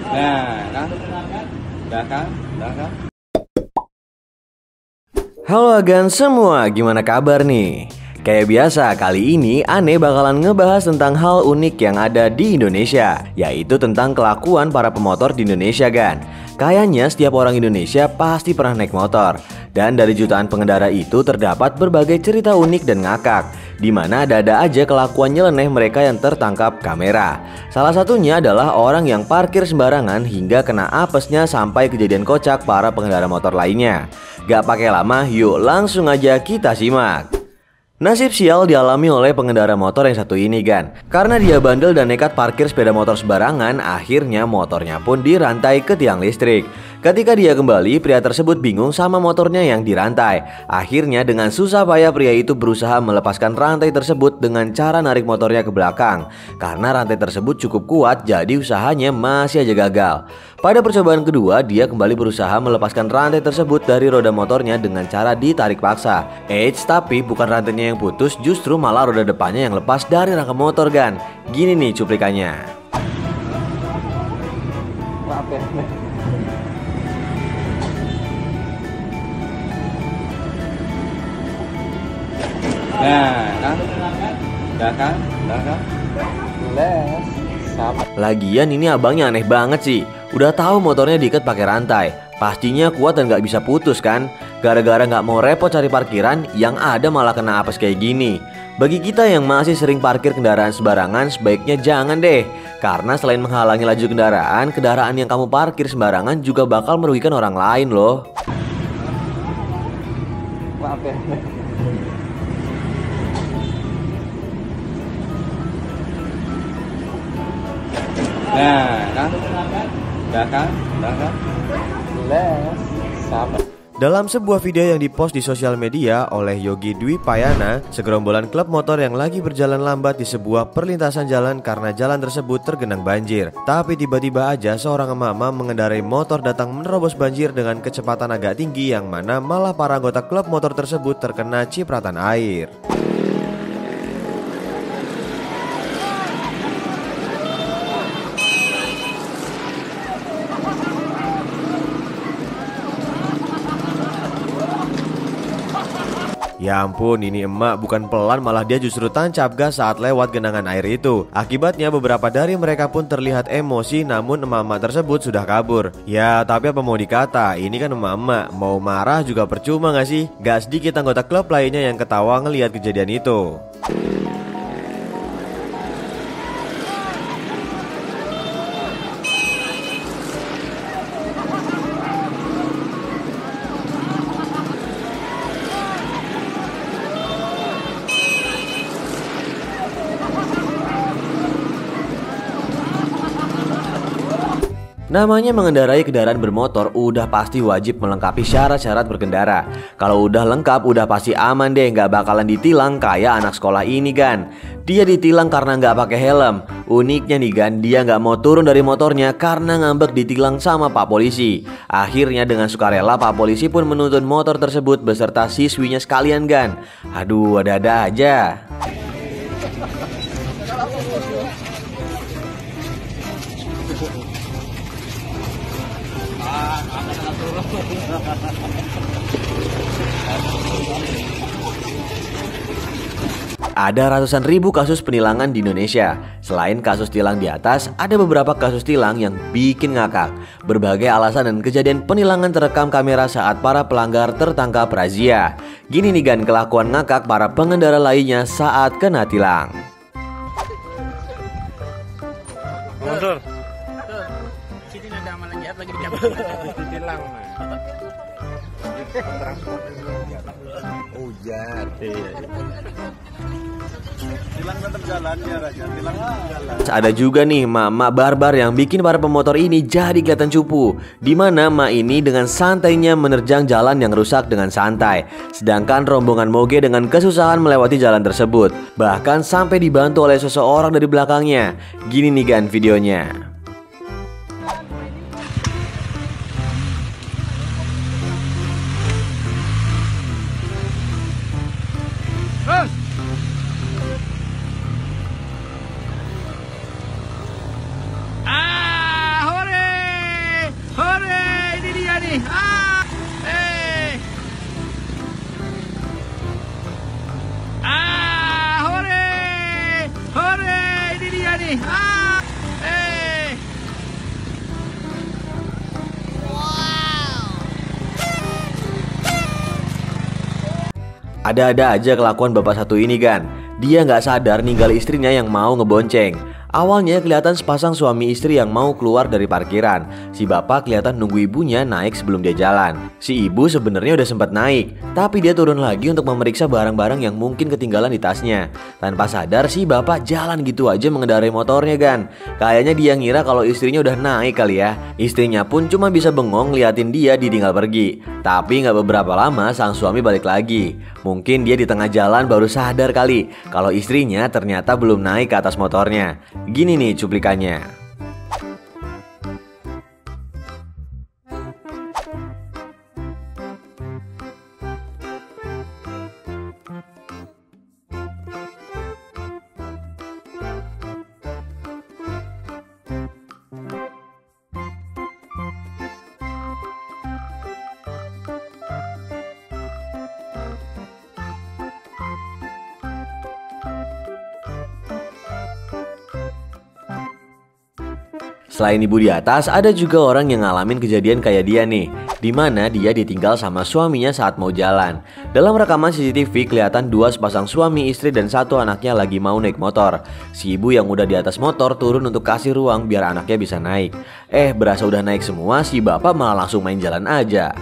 Nah, kan? Udah kan? Halo agan semua, gimana kabar nih? Kayak biasa, kali ini Ane bakalan ngebahas tentang hal unik yang ada di Indonesia, yaitu tentang kelakuan para pemotor di Indonesia, Gan. Kayaknya setiap orang Indonesia pasti pernah naik motor. Dan dari jutaan pengendara itu terdapat berbagai cerita unik dan ngakak, di mana ada-ada aja kelakuan nyeleneh mereka yang tertangkap kamera. Salah satunya adalah orang yang parkir sembarangan hingga kena apesnya sampai kejadian kocak para pengendara motor lainnya. Gak pakai lama, yuk langsung aja kita simak. Nasib sial dialami oleh pengendara motor yang satu ini, Gan. Karena dia bandel dan nekat parkir sepeda motor sembarangan, akhirnya motornya pun dirantai ke tiang listrik. Ketika dia kembali, pria tersebut bingung sama motornya yang dirantai. Akhirnya dengan susah payah pria itu berusaha melepaskan rantai tersebut dengan cara narik motornya ke belakang. Karena rantai tersebut cukup kuat, jadi usahanya masih aja gagal. Pada percobaan kedua, dia kembali berusaha melepaskan rantai tersebut dari roda motornya dengan cara ditarik paksa. Tapi bukan rantainya yang putus, justru malah roda depannya yang lepas dari rangka motor, Gan. Gini nih cuplikannya. Maaf ya. Nah, kan? Udah kan? Les. Lagian ini abangnya aneh banget sih. Udah tahu motornya diikat pakai rantai, pastinya kuat dan gak bisa putus kan. Gara-gara gak mau repot cari parkiran, yang ada malah kena apes kayak gini. Bagi kita yang masih sering parkir kendaraan sembarangan, sebaiknya jangan deh. Karena selain menghalangi laju kendaraan, kendaraan yang kamu parkir sembarangan juga bakal merugikan orang lain loh. Maaf ya. Nah, kan? Les. Sabar. Dalam sebuah video yang dipost di sosial media oleh Yogi Dwi Payana, segerombolan klub motor yang lagi berjalan lambat di sebuah perlintasan jalan karena jalan tersebut tergenang banjir. Tapi tiba-tiba aja seorang emak-emak mengendarai motor datang menerobos banjir dengan kecepatan agak tinggi, yang mana malah para anggota klub motor tersebut terkena cipratan air. Ya ampun, ini emak bukan pelan, malah dia justru tancap gas saat lewat genangan air itu. Akibatnya beberapa dari mereka pun terlihat emosi, namun emak-emak tersebut sudah kabur. Ya tapi apa mau dikata, ini kan emak-emak, mau marah juga percuma gak sih? Gak sedikit anggota klub lainnya yang ketawa ngelihat kejadian itu. Namanya mengendarai kendaraan bermotor udah pasti wajib melengkapi syarat-syarat berkendara. Kalau udah lengkap udah pasti aman deh, nggak bakalan ditilang kayak anak sekolah ini, Gan. Dia ditilang karena nggak pakai helm. Uniknya nih, Gan, dia nggak mau turun dari motornya karena ngambek ditilang sama Pak Polisi. Akhirnya dengan sukarela Pak Polisi pun menuntun motor tersebut beserta siswinya sekalian, Gan. Aduh, ada-ada aja. Ada ratusan ribu kasus penilangan di Indonesia. Selain kasus tilang di atas, ada beberapa kasus tilang yang bikin ngakak. Berbagai alasan dan kejadian penilangan terekam kamera saat para pelanggar tertangkap razia. Gini nih, Gan, kelakuan ngakak para pengendara lainnya saat kena tilang. Mundur. Sini ada amalan jahat lagi ditilang. Oh ya, tilang tetap jalan ya Raja, tilang jalan. Ada juga nih mak barbar yang bikin para pemotor ini jadi kelihatan cupu. Dimana mak ini dengan santainya menerjang jalan yang rusak dengan santai, sedangkan rombongan moge dengan kesusahan melewati jalan tersebut, bahkan sampai dibantu oleh seseorang dari belakangnya. Gini nih, Gan, videonya. Hore! nih. Hore. Hore, ini dia nih. Ada-ada aja kelakuan bapak satu ini kan. Dia nggak sadar ninggal istrinya yang mau ngebonceng. Awalnya kelihatan sepasang suami istri yang mau keluar dari parkiran. Si bapak kelihatan nunggu ibunya naik sebelum dia jalan. Si ibu sebenarnya udah sempat naik, tapi dia turun lagi untuk memeriksa barang-barang yang mungkin ketinggalan di tasnya. Tanpa sadar si bapak jalan gitu aja mengendarai motornya kan. Kayaknya dia ngira kalau istrinya udah naik kali ya. Istrinya pun cuma bisa bengong liatin dia ditinggal pergi. Tapi nggak beberapa lama sang suami balik lagi. Mungkin dia di tengah jalan baru sadar kali kalau istrinya ternyata belum naik ke atas motornya. Gini nih cuplikannya. Selain ibu di atas, ada juga orang yang ngalamin kejadian kayak dia nih, dimana dia ditinggal sama suaminya saat mau jalan. Dalam rekaman CCTV kelihatan dua sepasang suami istri dan satu anaknya lagi mau naik motor. Si ibu yang udah di atas motor turun untuk kasih ruang biar anaknya bisa naik. Berasa udah naik semua, si bapak malah langsung main jalan aja.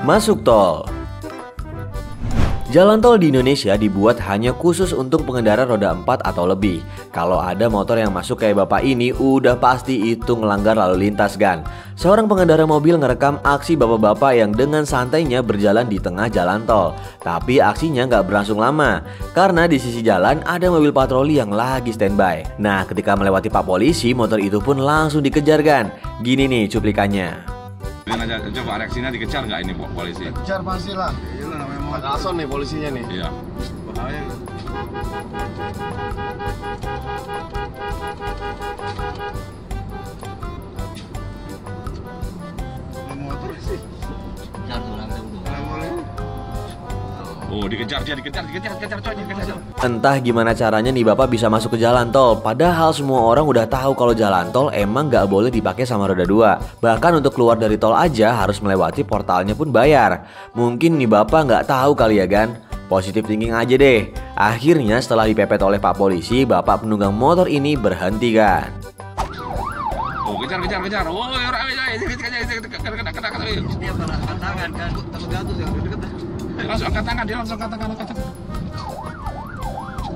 Masuk tol. Jalan tol di Indonesia dibuat hanya khusus untuk pengendara roda 4 atau lebih. Kalau ada motor yang masuk kayak bapak ini, udah pasti itu ngelanggar lalu lintas kan. Seorang pengendara mobil ngerekam aksi bapak-bapak yang dengan santainya berjalan di tengah jalan tol. Tapi aksinya nggak berlangsung lama, karena di sisi jalan ada mobil patroli yang lagi standby. Nah, ketika melewati pak polisi, motor itu pun langsung dikejar kan. Gini nih cuplikannya. Aja, coba reaksinya dikejar nggak ini polisi? Kejar pastilah. Iyalah namanya Kason nih polisinya nih. Iya. Bahaya. Motor sih. Oh, dikejar coy. Entah gimana caranya nih bapak bisa masuk ke jalan tol. Padahal semua orang udah tahu kalau jalan tol emang gak boleh dipakai sama roda 2. Bahkan untuk keluar dari tol aja harus melewati portalnya pun bayar. Mungkin nih bapak gak tahu kali ya kan. Positif thinking aja deh. Akhirnya setelah dipepet oleh pak polisi, bapak penunggang motor ini berhenti kan. Oh, kejar. Oh, kejar. Dia pernah angkat tangan kan, takut jatuh yang deket. Langsung angkat tangan, dia langsung angkat tangan.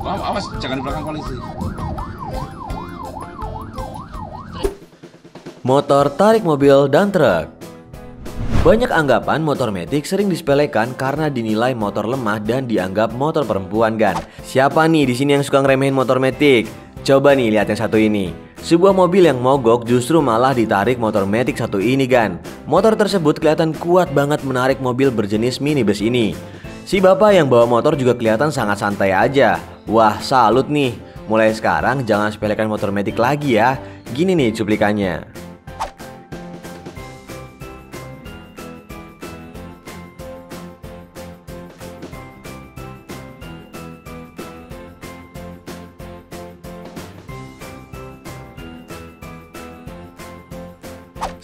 Awas, jangan di belakang polisi. Motor tarik mobil dan truk. Banyak anggapan motor metik sering disepelekan karena dinilai motor lemah dan dianggap motor perempuan kan. Siapa nih di sini yang suka ngeremehin motor metik? Coba nih lihat yang satu ini. Sebuah mobil yang mogok justru malah ditarik motor metik satu ini kan. Motor tersebut kelihatan kuat banget menarik mobil berjenis minibus ini. Si bapak yang bawa motor juga kelihatan sangat santai aja. Wah, salut nih. Mulai sekarang jangan sepelekan motor metik lagi ya. Gini nih cuplikannya.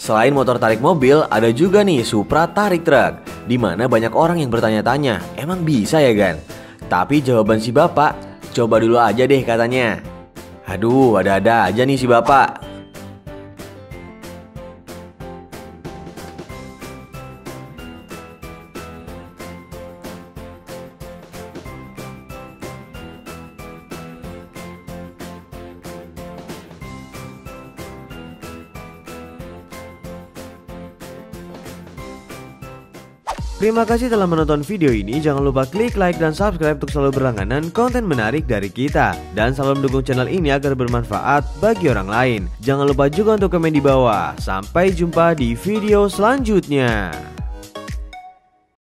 Selain motor tarik mobil, ada juga nih Supra tarik truk, dimana banyak orang yang bertanya-tanya, emang bisa ya kan? Tapi jawaban si bapak, coba dulu aja deh katanya. Aduh, ada-ada aja nih si bapak. Terima kasih telah menonton video ini. Jangan lupa klik like dan subscribe untuk selalu berlangganan konten menarik dari kita. Dan selalu mendukung channel ini agar bermanfaat bagi orang lain. Jangan lupa juga untuk komen di bawah. Sampai jumpa di video selanjutnya.